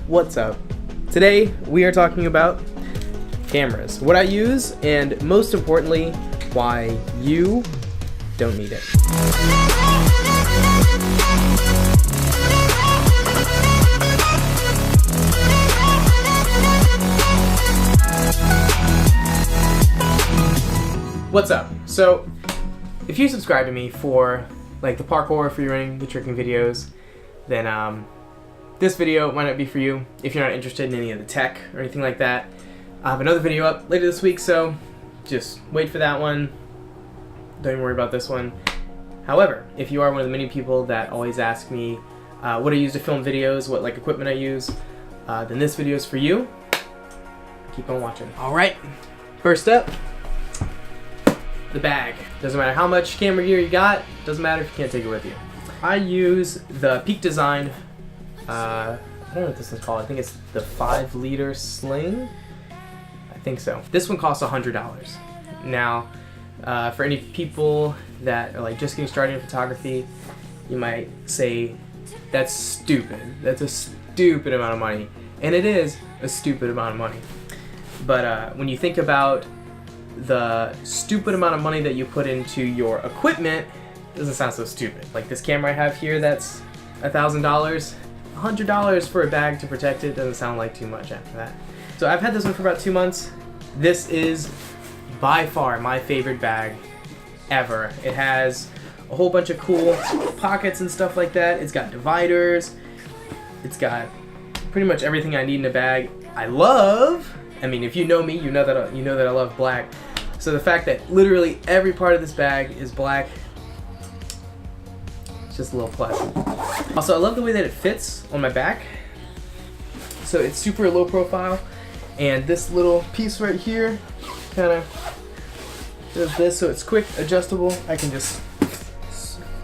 What's up? Today we are talking about cameras, what I use, and most importantly, why you don't need it. What's up? So, if you subscribe to me for like the parkour, free running, the tricking videos, then this video might not be for you if you're not interested in any of the tech or anything like that. I have another video up later this week, so just wait for that one. Don't even worry about this one. However, if you are one of the many people that always ask me what I use to film videos, what like equipment I use, then this video is for you. Keep on watching. Alright, first up, the bag. Doesn't matter how much camera gear you got, doesn't matter if you can't take it with you. I use the Peak Design, I don't know what this one's called, I think it's the 5-liter sling? I think so. This one costs $100. Now, for any people that are like just getting started in photography, you might say, that's stupid. That's a stupid amount of money. And it is a stupid amount of money. But when you think about the stupid amount of money that you put into your equipment, it doesn't sound so stupid. Like this camera I have here, that's $1,000. $100 for a bag to protect it doesn't sound like too much after that. So I've had this one for about 2 months. This is by far my favorite bag ever. It has a whole bunch of cool pockets and stuff like that. It's got dividers. It's got pretty much everything I need in a bag. I mean, if you know me, you know that I love black. So the fact that literally every part of this bag is black, it's just a little plus. Also, I love the way that it fits on my back. So it's super low profile, and this little piece right here kind of does this, so it's quick, adjustable. I can just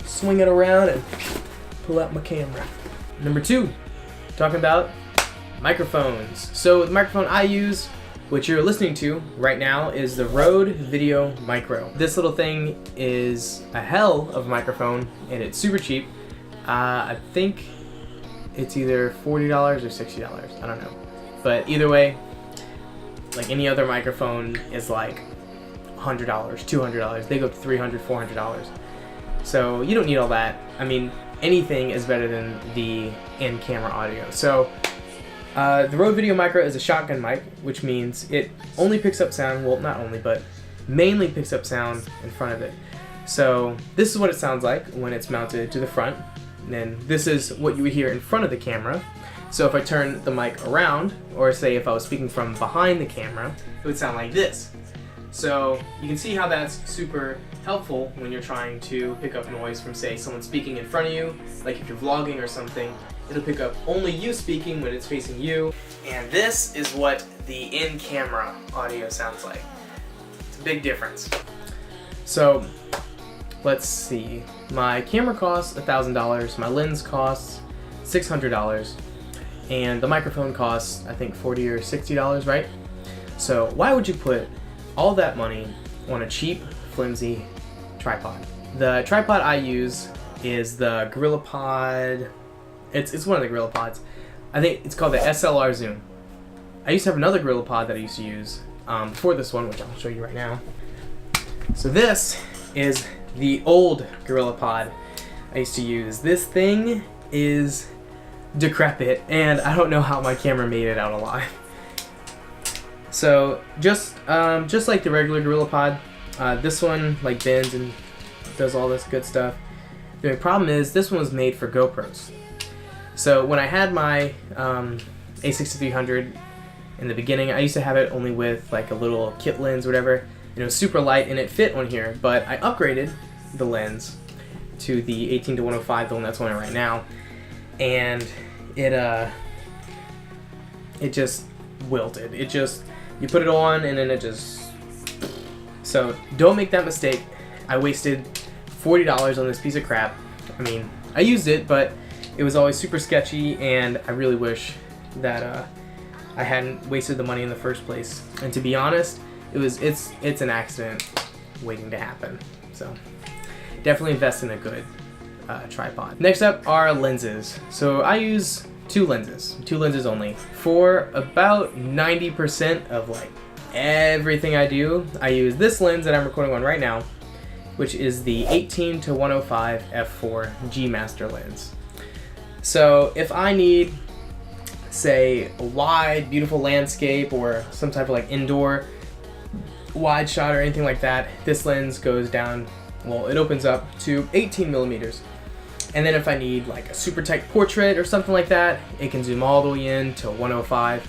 swing it around and pull out my camera. Number 2, talking about microphones. So the microphone I use, what you're listening to right now, is the Rode Video Micro. This little thing is a hell of a microphone, and it's super cheap. I think it's either $40 or $60, I don't know. But either way, like any other microphone is like $100, $200. They go up to $300, $400. So you don't need all that. I mean, anything is better than the in-camera audio. So the Rode Video Micro is a shotgun mic, which means it only picks up sound, well, not only, but mainly picks up sound in front of it. So this is what it sounds like when it's mounted to the front, and then this is what you would hear in front of the camera. So if I turn the mic around, or say if I was speaking from behind the camera, it would sound like this. So you can see how that's super helpful when you're trying to pick up noise from, say, someone speaking in front of you, like if you're vlogging or something. It'll pick up only you speaking when it's facing you. And this is what the in-camera audio sounds like. It's a big difference. So let's see. My camera costs $1,000. My lens costs $600. And the microphone costs, I think, $40 or $60, right? So why would you put all that money on a cheap, flimsy tripod? The tripod I use is the GorillaPod. It's one of the GorillaPods. I think it's called the SLR Zoom. I used to have another GorillaPod that I used to use before this one, which I'll show you right now. So this is the old GorillaPod I used to use. This thing is decrepit, and I don't know how my camera made it out alive. So just like the regular GorillaPod, this one like bends and does all this good stuff. The problem is this one was made for GoPros. So when I had my A6300 in the beginning, I used to have it only with like a little kit lens or whatever, and it was super light and it fit on here, but I upgraded the lens to the 18-105, the one that's on it right now, and it just wilted. You put it on and then it just... So don't make that mistake. I wasted $40 on this piece of crap. I mean, I used it, but it was always super sketchy, and I really wish that I hadn't wasted the money in the first place. And to be honest, it's an accident waiting to happen. So definitely invest in a good tripod. Next up are lenses. So I use two lenses only. For about 90% of like everything I do, I use this lens that I'm recording on right now, which is the 18-105 f4 G Master lens. So if I need, say, a wide, beautiful landscape or some type of like indoor wide shot or anything like that, this lens goes down, well, it opens up to 18 millimeters. And then if I need like a super tight portrait or something like that, it can zoom all the way in to 105.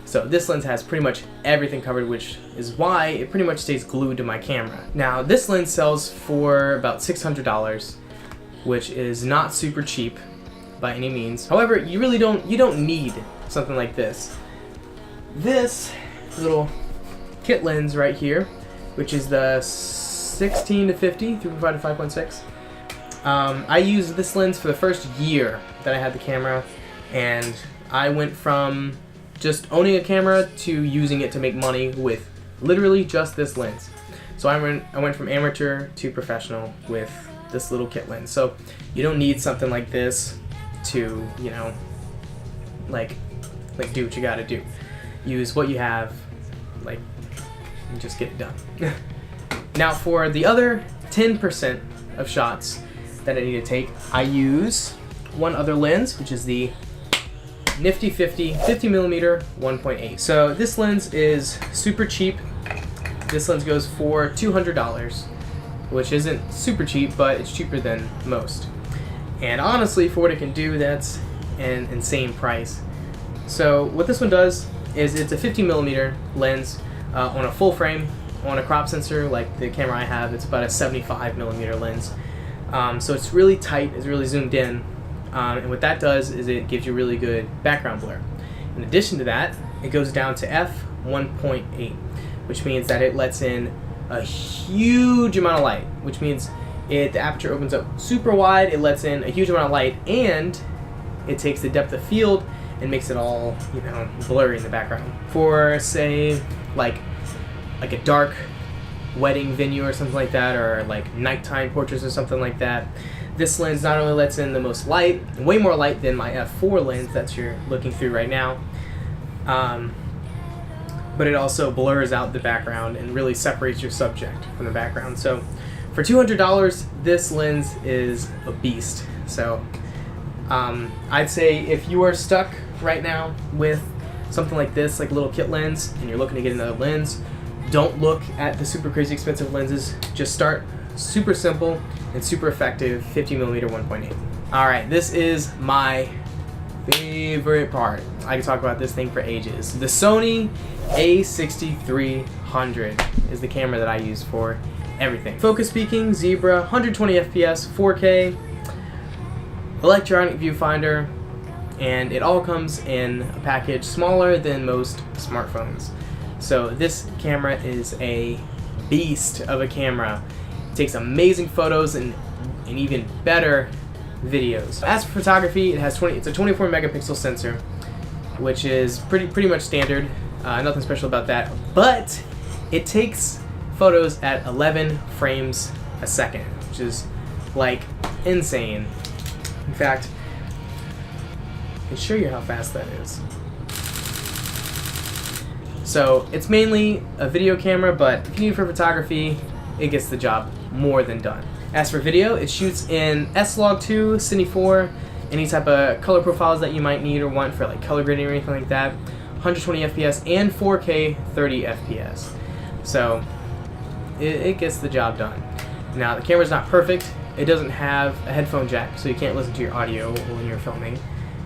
So this lens has pretty much everything covered, which is why it pretty much stays glued to my camera. Now this lens sells for about $600, which is not super cheap by any means. However, you don't need something like this. This little kit lens right here, which is the 16-50 3.5 to 5.6. I used this lens for the first year that I had the camera, and I went from just owning a camera to using it to make money with literally just this lens. So I went from amateur to professional with this little kit lens. So you don't need something like this to, you know, like do what you gotta do. Use what you have, like, and just get it done. Now for the other 10% of shots that I need to take, I use one other lens, which is the nifty 50mm 1.8. So this lens is super cheap. This lens goes for $200, which isn't super cheap, but it's cheaper than most. And honestly, for what it can do, that's an insane price. So what this one does is it's a 50mm lens on a full frame. On a crop sensor like the camera I have, it's about a 75mm lens. So it's really tight, it's really zoomed in. And what that does is it gives you really good background blur. In addition to that, it goes down to f1.8, which means that it lets in a huge amount of light, which means the aperture opens up super wide, it lets in a huge amount of light, and it takes the depth of field and makes it all, you know, blurry in the background. For, say, like a dark wedding venue or something like that, or like nighttime portraits or something like that, this lens not only lets in the most light, way more light than my f4 lens that you're looking through right now, but it also blurs out the background and really separates your subject from the background. So for $200, this lens is a beast. So I'd say if you are stuck right now with something like this, like a little kit lens, and you're looking to get another lens, don't look at the super crazy expensive lenses. Just start super simple and super effective 50mm 1.8. Alright, this is my favorite part. I can talk about this thing for ages. The Sony a6300 is the camera that I use for everything. Focus peaking, zebra, 120 FPS, 4K, electronic viewfinder, and it all comes in a package smaller than most smartphones. So this camera is a beast of a camera. It takes amazing photos and even better videos. As for photography, it's a 24 megapixel sensor, which is pretty much standard. Nothing special about that. But it takes photos at 11 frames a second, which is like insane. In fact, I can show you how fast that is. So it's mainly a video camera, but if you need it for photography, it gets the job more than done. As for video, it shoots in S-Log2, Cine 4, any type of color profiles that you might need or want for like color grading or anything like that, 120 FPS and 4K 30 FPS. So it gets the job done. Now the camera's not perfect. It doesn't have a headphone jack, so you can't listen to your audio when you're filming,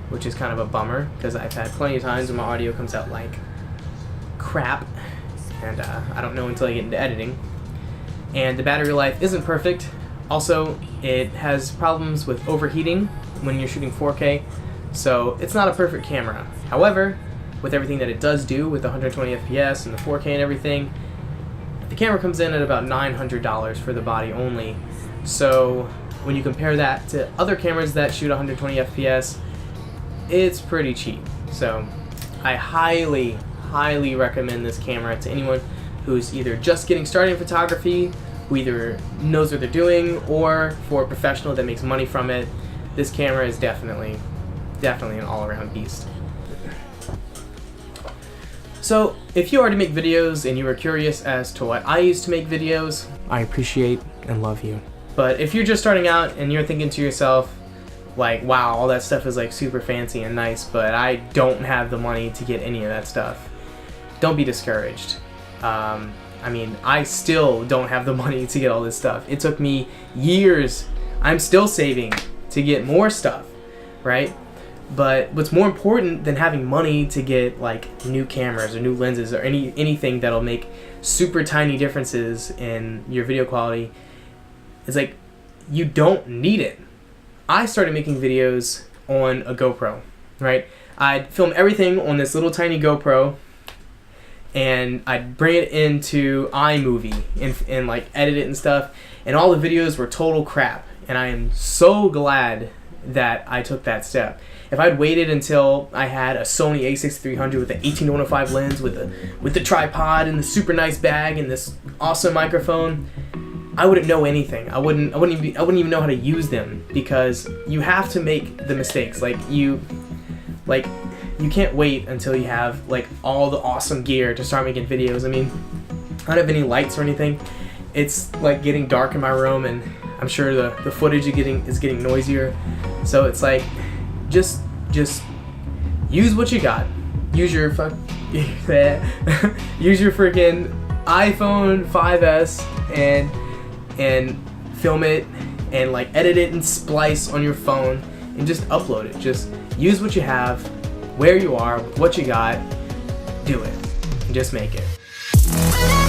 which is kind of a bummer because I've had plenty of times when my audio comes out like crap, and I don't know until I get into editing. And the battery life isn't perfect. Also, it has problems with overheating when you're shooting 4K, so it's not a perfect camera. However, with everything that it does do with the 120 FPS and the 4K and everything, the camera comes in at about $900 for the body only. So when you compare that to other cameras that shoot 120 FPS, it's pretty cheap. So I highly recommend this camera to anyone who's either just getting started in photography, who either knows what they're doing, or for a professional that makes money from it. This camera is definitely definitely an all-around beast. So if you already make videos and you are curious as to what I use to make videos, I appreciate and love you. But if you're just starting out and you're thinking to yourself, like, wow, all that stuff is like super fancy and nice, but I don't have the money to get any of that stuff, don't be discouraged. I mean, I still don't have the money to get all this stuff. It took me years. I'm still saving to get more stuff, right? But what's more important than having money to get like new cameras or new lenses or anything that'll make super tiny differences in your video quality is like, you don't need it. I started making videos on a GoPro, right? I'd film everything on this little tiny GoPro, and I'd bring it into iMovie and like edit it and stuff, and all the videos were total crap. And I am so glad that I took that step. If I'd waited until I had a Sony a6300 with an 18-105 lens with the tripod and the super nice bag and this awesome microphone, I wouldn't know anything. I wouldn't even know how to use them, because you have to make the mistakes. You can't wait until you have like all the awesome gear to start making videos. I mean, I don't have any lights or anything. It's like getting dark in my room, and I'm sure the footage is getting noisier. So it's like, just use what you got. Use your use your freaking iPhone 5S and film it and like edit it and splice on your phone and just upload it. Just use what you have, where you are, what you got, do it, and just make it.